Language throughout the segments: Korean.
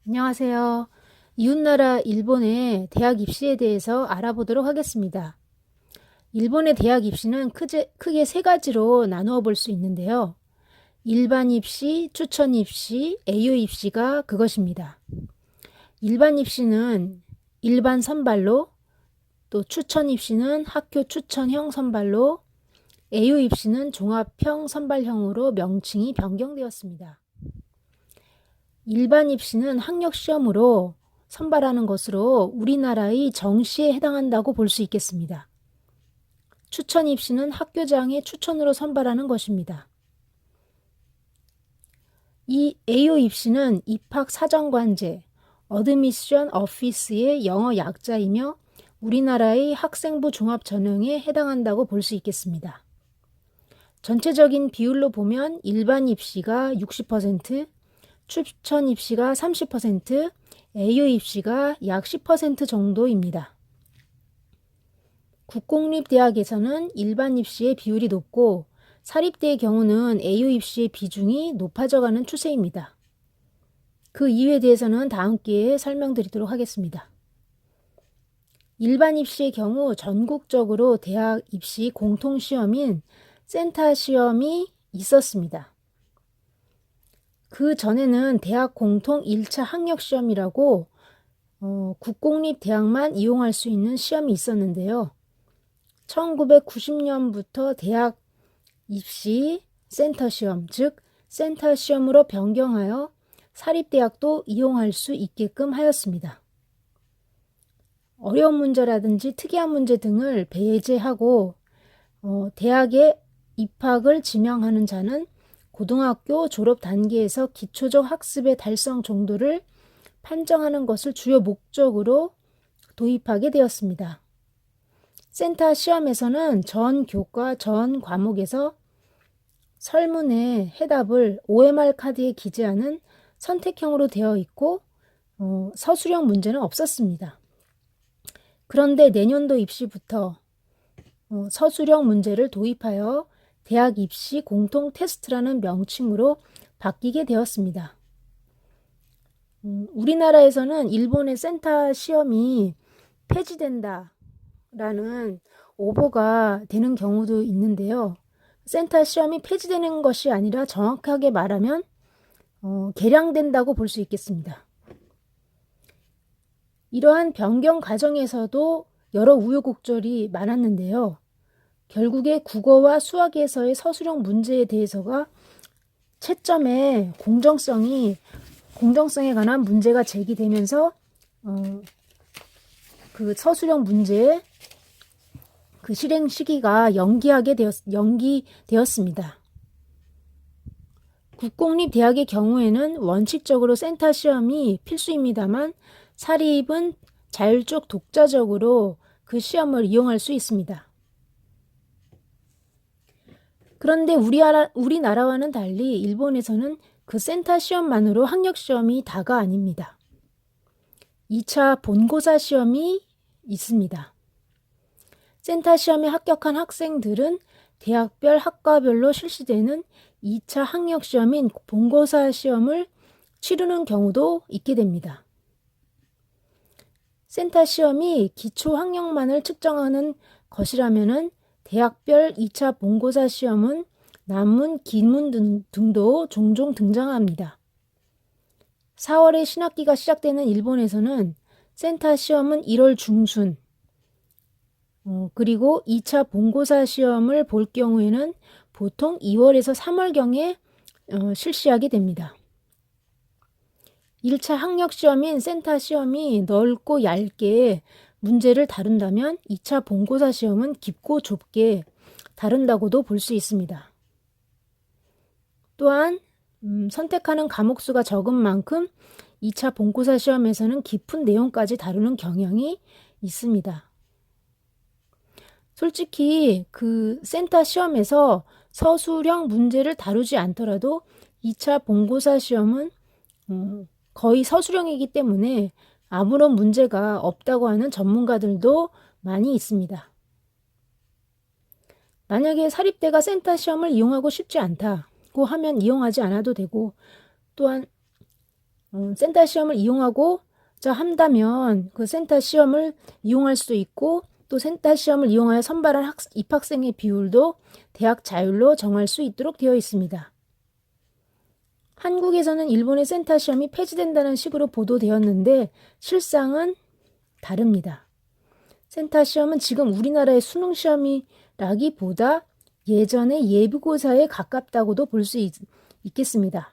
안녕하세요. 이웃나라 일본의 대학 입시에 대해서 알아보도록 하겠습니다. 일본의 대학 입시는 크게 세 가지로 나누어 볼 수 있는데요. 일반 입시, 추천 입시, AO 입시가 그것입니다. 일반 입시는 일반 선발로, 또 추천 입시는 학교 추천형 선발로, AO 입시는 종합형 선발형으로 명칭이 변경되었습니다. 일반 입시는 학력 시험으로 선발하는 것으로 우리나라의 정시에 해당한다고 볼 수 있겠습니다. 추천 입시는 학교장의 추천으로 선발하는 것입니다. 이 AO 입시는 입학 사정관제, 어드미션 오피스의 영어 약자이며 우리나라의 학생부 종합 전형에 해당한다고 볼 수 있겠습니다. 전체적인 비율로 보면 일반 입시가 60%, 추천 입시가 30%, AO 입시가 약 10% 정도입니다. 국공립대학에서는 일반 입시의 비율이 높고 사립대의 경우는 AO 입시의 비중이 높아져가는 추세입니다. 그 이유에 대해서는 다음 기회에 설명드리도록 하겠습니다. 일반 입시의 경우 전국적으로 대학 입시 공통시험인 센터 시험이 있었습니다. 그 전에는 대학 공통 1차 학력시험이라고 국공립대학만 이용할 수 있는 시험이 있었는데요. 1990년부터 대학 입시 센터 시험, 즉 센터 시험으로 변경하여 사립대학도 이용할 수 있게끔 하였습니다. 어려운 문제라든지 특이한 문제 등을 배제하고 대학에 입학을 지명하는 자는 고등학교 졸업 단계에서 기초적 학습의 달성 정도를 판정하는 것을 주요 목적으로 도입하게 되었습니다. 센터 시험에서는 전 교과, 전 과목에서 설문의 해답을 OMR 카드에 기재하는 선택형으로 되어 있고 서술형 문제는 없었습니다. 그런데 내년도 입시부터 서술형 문제를 도입하여 대학 입시 공통 테스트라는 명칭으로 바뀌게 되었습니다. 우리나라에서는 일본의 센터 시험이 폐지된다라는 오보가 되는 경우도 있는데요. 센터 시험이 폐지되는 것이 아니라 정확하게 말하면 개량된다고 볼 수 있겠습니다. 이러한 변경 과정에서도 여러 우여곡절이 많았는데요. 결국에 국어와 수학에서의 서술형 문제에 대해서가 채점의 공정성에 관한 문제가 제기되면서 그 서술형 문제의 그 실행 시기가 연기되었습니다. 국공립대학의 경우에는 원칙적으로 센터 시험이 필수입니다만 사립은 자율적 독자적으로 그 시험을 이용할 수 있습니다. 그런데 우리나라와는 달리 일본에서는 그 센터 시험만으로 학력 시험이 다가 아닙니다. 2차 본고사 시험이 있습니다. 센터 시험에 합격한 학생들은 대학별 학과별로 실시되는 2차 학력 시험인 본고사 시험을 치르는 경우도 있게 됩니다. 센터 시험이 기초 학력만을 측정하는 것이라면 대학별 2차 본고사 시험은 난문, 기문 등도 종종 등장합니다. 4월에 신학기가 시작되는 일본에서는 센터 시험은 1월 중순, 그리고 2차 본고사 시험을 볼 경우에는 보통 2월에서 3월경에 실시하게 됩니다. 1차 학력 시험인 센터 시험이 넓고 얇게 문제를 다룬다면 2차 본고사 시험은 깊고 좁게 다룬다고도 볼 수 있습니다. 또한 선택하는 과목 수가 적은 만큼 2차 본고사 시험에서는 깊은 내용까지 다루는 경향이 있습니다. 솔직히 그 센터 시험에서 서술형 문제를 다루지 않더라도 2차 본고사 시험은 거의 서술형이기 때문에 아무런 문제가 없다고 하는 전문가들도 많이 있습니다. 만약에 사립대가 센터 시험을 이용하고 싶지 않다고 하면 이용하지 않아도 되고, 또한 센터 시험을 이용하고자 한다면 그 센터 시험을 이용할 수 있고 또 센터 시험을 이용하여 선발한 입학생의 비율도 대학 자율로 정할 수 있도록 되어 있습니다. 한국에서는 일본의 센터 시험이 폐지된다는 식으로 보도되었는데 실상은 다릅니다. 센터 시험은 지금 우리나라의 수능 시험이라기보다 예전의 예비고사에 가깝다고도 볼 수 있겠습니다.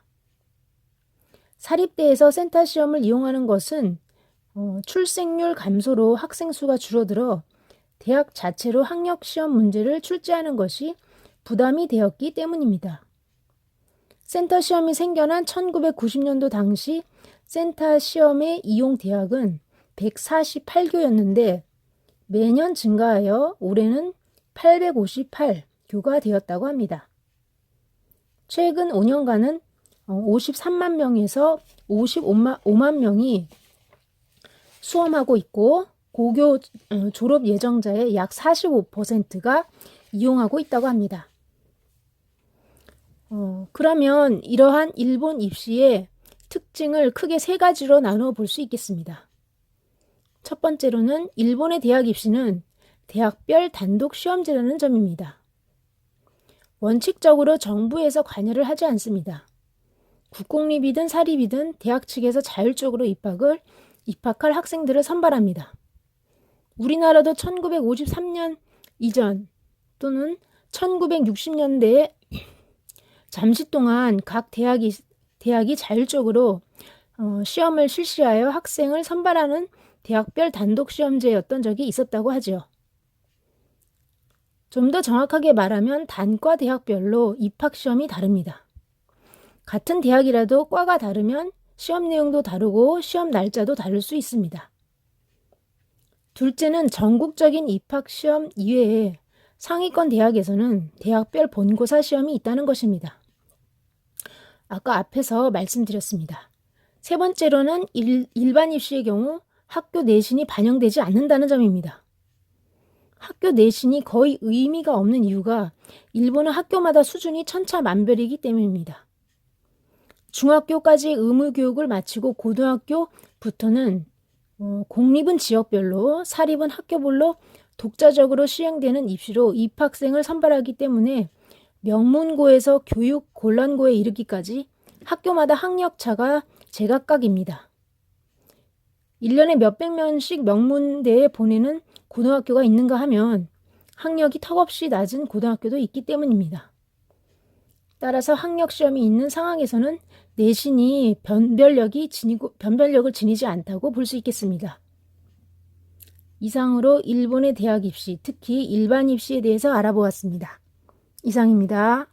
사립대에서 센터 시험을 이용하는 것은 출생률 감소로 학생 수가 줄어들어 대학 자체로 학력 시험 문제를 출제하는 것이 부담이 되었기 때문입니다. 센터 시험이 생겨난 1990년도 당시 센터 시험의 이용 대학은 148교였는데 매년 증가하여 올해는 858교가 되었다고 합니다. 최근 5년간은 53만 명에서 55만 명이 수험하고 있고 고교 졸업 예정자의 약 45%가 이용하고 있다고 합니다. 그러면 이러한 일본 입시의 특징을 크게 세 가지로 나누어 볼 수 있겠습니다. 첫 번째로는 일본의 대학 입시는 대학별 단독 시험제라는 점입니다. 원칙적으로 정부에서 관여를 하지 않습니다. 국공립이든 사립이든 대학 측에서 자율적으로 입학할 학생들을 선발합니다. 우리나라도 1953년 이전 또는 1960년대에 잠시 동안 각 대학이 자율적으로 시험을 실시하여 학생을 선발하는 대학별 단독 시험제였던 적이 있었다고 하죠. 좀 더 정확하게 말하면 단과 대학별로 입학 시험이 다릅니다. 같은 대학이라도 과가 다르면 시험 내용도 다르고 시험 날짜도 다를 수 있습니다. 둘째는 전국적인 입학 시험 이외에 상위권 대학에서는 대학별 본고사 시험이 있다는 것입니다. 아까 앞에서 말씀드렸습니다. 세 번째로는 일반 입시의 경우 학교 내신이 반영되지 않는다는 점입니다. 학교 내신이 거의 의미가 없는 이유가 일본은 학교마다 수준이 천차만별이기 때문입니다. 중학교까지 의무교육을 마치고 고등학교부터는 공립은 지역별로, 사립은 학교별로 독자적으로 시행되는 입시로 입학생을 선발하기 때문에 명문고에서 교육 곤란고에 이르기까지 학교마다 학력차가 제각각입니다. 1년에 몇백 명씩 명문대에 보내는 고등학교가 있는가 하면 학력이 턱없이 낮은 고등학교도 있기 때문입니다. 따라서 학력시험이 있는 상황에서는 내신이 변별력을 지니지 않다고 볼 수 있겠습니다. 이상으로 일본의 대학 입시, 특히 일반 입시에 대해서 알아보았습니다. 이상입니다.